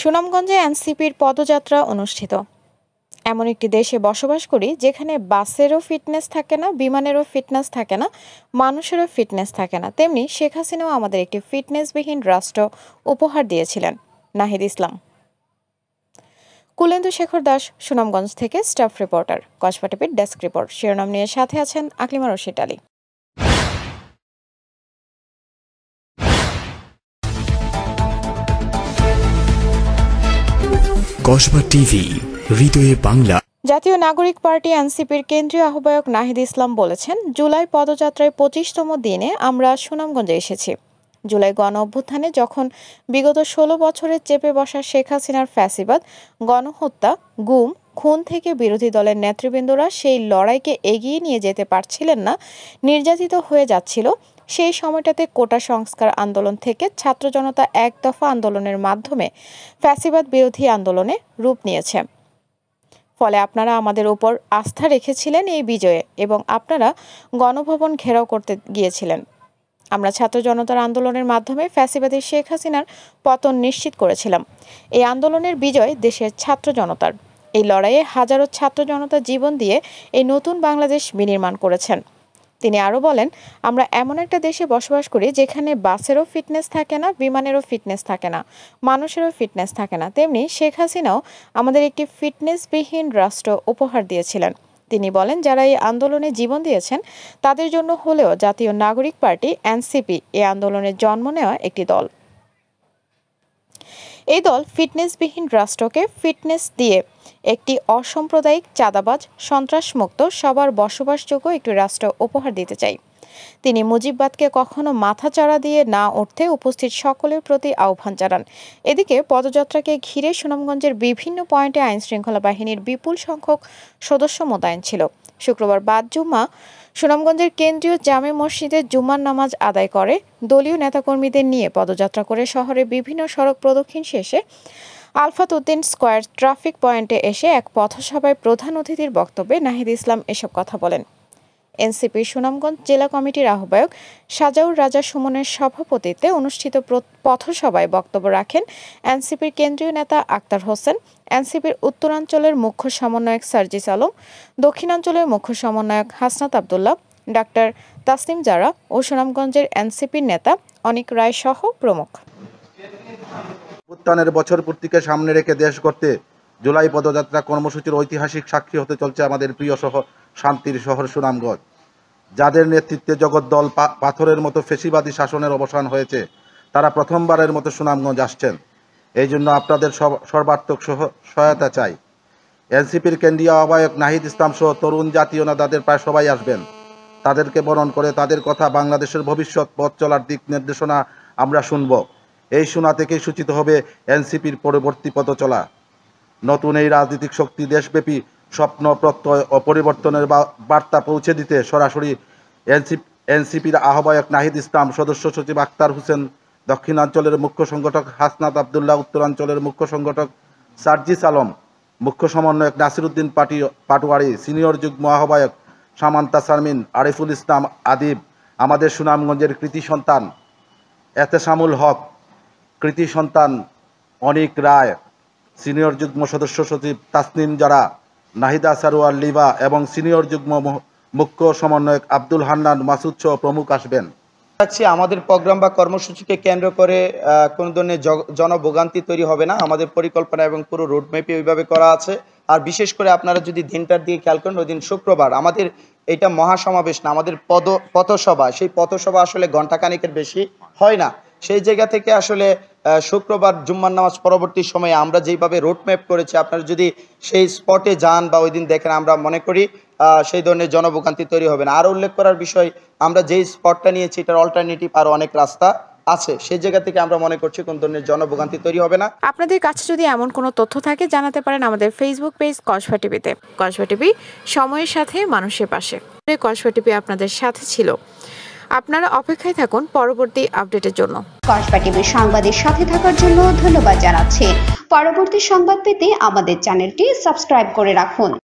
সুনামগঞ্জে এনসিপির পদযাত্রা অনুষ্ঠিত। এমন একটি দেশে বসবাস করি যেখানে বাসেরও ফিটনেস থাকে না, বিমানেরও ফিটনেস থাকে না, মানুষেরও ফিটনেস থাকে না। তেমনি শেখ হাসিনাও আমাদের একটি ফিটনেসবিহীন রাষ্ট্র উপহার দিয়েছিলেন। নাহিদ ইসলাম। কুলেন্দু শেখর দাস, সুনামগঞ্জ থেকে স্টাফ রিপোর্টার, কসবা টিভির ডেস্ক রিপোর্ট। শিরোনাম নিয়ে সাথে আছেন আকলিমা রশিদ আলী। কসবা টিভি, হৃদয়ে বাংলা। জাতীয় নাগরিক পার্টি এনসিপির কেন্দ্রীয় আহ্বায়ক নাহিদ ইসলাম বলেছেন, জুলাই পদযাত্রায় ২৫তম দিনে আমরা সুনামগঞ্জে এসেছি। জুলাই গণ অভ্যুত্থানে যখন বিগত ১৬ বছরে চেপে বসা শেখ হাসিনার ফ্যাসিবাদ, গণহত্যা, গুম, খুন থেকে বিরোধী দলের নেতৃবৃন্দরা সেই লড়াইকে এগিয়ে নিয়ে যেতে পারছিলেন না, নির্যাতিত হয়ে যাচ্ছিল, সেই সময়টাতে কোটা সংস্কার আন্দোলন থেকে ছাত্র জনতা এক দফা আন্দোলনের মাধ্যমে ফ্যাসিবাদ বিরোধী আন্দোলনে রূপ নিয়েছে। ফলে আপনারা আমাদের উপর আস্থা রেখেছিলেন এই বিজয়ে এবং আপনারা গণভবন ঘেরাও করতে গিয়েছিলেন। আমরা ছাত্র জনতার আন্দোলনের মাধ্যমে ফ্যাসিবাদী শেখ হাসিনার পতন নিশ্চিত করেছিলাম। এই আন্দোলনের বিজয় দেশের ছাত্র জনতার। এই লড়াইয়ে হাজারো ছাত্র জনতা জীবন দিয়ে এই নতুন বাংলাদেশ বিনির্মাণ করেছেন। তিনি আরও বলেন, আমরা এমন একটা দেশে বসবাস করি যেখানে বাসেরও ফিটনেস থাকে না, বিমানেরও ফিটনেস থাকে না, মানুষেরও ফিটনেস থাকে না। তেমনি শেখ হাসিনাও আমাদের একটি ফিটনেসবিহীন রাষ্ট্র উপহার দিয়েছিলেন। তিনি বলেন, যারা এই আন্দোলনে জীবন দিয়েছেন তাদের জন্য হলেও জাতীয় নাগরিক পার্টি এনসিপি এই আন্দোলনের জন্ম নেওয়া একটি দল। এই দল ফিটনেসবিহীন রাষ্ট্রকে ফিটনেস দিয়ে একটি অসাম্প্রদায়িক, চাঁদাবাজ, সন্ত্রাসমুক্ত, সবার বসবাসযোগ্য একটি রাষ্ট্র উপহার দিতে চাই। তিনি মুজিববাদকে কখনো মাথাচাড়া দিয়ে না উঠতে উপস্থিত সকলের প্রতি আহ্বান জানান। এদিকে পদযাত্রাকে ঘিরে সুনামগঞ্জের বিভিন্ন পয়েন্টে আইনশৃঙ্খলা বাহিনীর বিপুল সংখ্যক সদস্য মোতায়েন ছিল। শুক্রবার বাদ জুম্মা সুনামগঞ্জের কেন্দ্রীয় জামে মসজিদে জুম্মার নামাজ আদায় করে দলীয় নেতাকর্মীদের নিয়ে পদযাত্রা করে শহরের বিভিন্ন সড়ক প্রদক্ষিণ শেষে আলফাত উদ্দিন স্কয়ার ট্রাফিক পয়েন্টে এসে এক পথসভায় প্রধান অতিথির বক্তব্যে নাহিদ ইসলাম এসব কথা বলেন। এনসিপির সুনামগঞ্জ জেলা কমিটির আহ্বায়ক সাজাউর রাজা সুমনের সভাপতিত্বে অনুষ্ঠিত পথসভায় বক্তব্য রাখেন এনসিপির কেন্দ্রীয় নেতা আক্তার হোসেন, এনসিপির উত্তরাঞ্চলের মুখ্য সমন্বয়ক সার্জিস আলম, দক্ষিণাঞ্চলের মুখ্য সমন্বয়ক হাসনাত আবদুল্লাহ, ডাক্তার তাসনিম জারা ও সুনামগঞ্জের এনসিপির নেতা অনিক রায় সহ প্রমুখ। অভ্যুত্থানের বছর পূর্তিকে সামনে রেখে দেশ গড়তে জুলাই পদযাত্রা কর্মসূচির ঐতিহাসিক সাক্ষী হতে চলছে আমাদের প্রিয় শহর, শান্তির শহর সুনামগঞ্জ। যাদের নেতৃত্বে জগদ্দল পাথরের মতো ফেসিবাদী শাসনের অবসান হয়েছে, তারা প্রথমবারের মতো সুনামগঞ্জ আসছেন। এই জন্য আপনাদের সর্বাত্মক সহায়তা চাই। এনসিপির কেন্দ্রীয় আহ্বায়ক নাহিদ ইসলাম সহ তরুণ জাতীয় নেতাদের প্রায় সবাই আসবেন। তাদেরকে বরণ করে তাদের কথা, বাংলাদেশের ভবিষ্যৎ পথ চলার দিক নির্দেশনা আমরা শুনব। এই শোনা থেকেই সূচিত হবে এনসিপির পরবর্তী পথ চলা। নতুন এই রাজনৈতিক শক্তি দেশব্যাপী স্বপ্ন, প্রত্যয় ও পরিবর্তনের বার্তা পৌঁছে দিতে সরাসরি এনসিপির আহ্বায়ক নাহিদ ইসলাম, সদস্য সচিব আক্তার হোসেন, দক্ষিণাঞ্চলের মুখ্য সংগঠক হাসনাত আবদুল্লাহ, উত্তরাঞ্চলের মুখ্য সংগঠক সার্জিস আলম, মুখ্য সমন্বয়ক নাসিরউদ্দিন পাটোয়ারি, সিনিয়র যুগ্ম আহ্বায়ক সামান্তা শারমিন, আরিফুল ইসলাম আদিব, আমাদের সুনামগঞ্জের কৃতি সন্তান এতেশামুল হক, কৃতি সন্তান অনিক রায়, সিনিয়র যুগ্ম সদস্য সচিব তাসনিম জারা, নাহিদা সারোয়ার লিবা এবং সিনিয়র যুগ্ম মুখ্য সমন্বয়ক আব্দুল হান্নান মাসুদ সহ প্রমুখ আসবেন। আমাদের প্রোগ্রাম বা কর্মসূচিকে কেন্দ্র করে কোনো ধরনের জনভোগান্তি তৈরি হবে না। আমাদের পরিকল্পনা এবং পুরো রোডম্যাপে ওইভাবে করা আছে। আর বিশেষ করে আপনারা যদি দিনটার দিয়ে খেয়াল করেন, ওই দিন শুক্রবার আমাদের এটা মহাসমাবেশ না, আমাদের পথসভা। সেই পথসভা আসলে ঘণ্টাখানেকের বেশি হয় না। সেই জায়গা থেকে আসলে শুক্রবার জুম্মার নামাজ পরবর্তী সময়ে আমরা যেইভাবে রোডম্যাপ করেছি, আপনারা যদি সেই স্পটে যান বা ওই দিন দেখেন, আমরা মনে করি সেই ধরনের জনভোগান্তি তৈরি হবে না। আর উল্লেখ করার বিষয়, আমরা যেই স্পটটা নিয়েছি এটার অল্টারনেটিভ আরও অনেক রাস্তা আছে। সেই জায়গা থেকে আমরা মনে করছি কোন ধরনের জনভোগান্তি তৈরি হবে না। আপনাদের কাছে যদি এমন কোনো তথ্য থাকে জানাতে পারেন আমাদের ফেসবুক পেজ কসবা টিভিতে। কসবা টিভি, সময়ের সাথে মানুষের পাশে। কসবা টিভি আপনাদের সাথে ছিল। আপনারা অপেক্ষায় থাকুন পরবর্তী আপডেটের জন্য। কসবা টিভির সংবাদের সাথে থাকার জন্য ধন্যবাদ জানাচ্ছি। পরবর্তী সংবাদ পেতে আমাদের চ্যানেলটি সাবস্ক্রাইব করে রাখুন।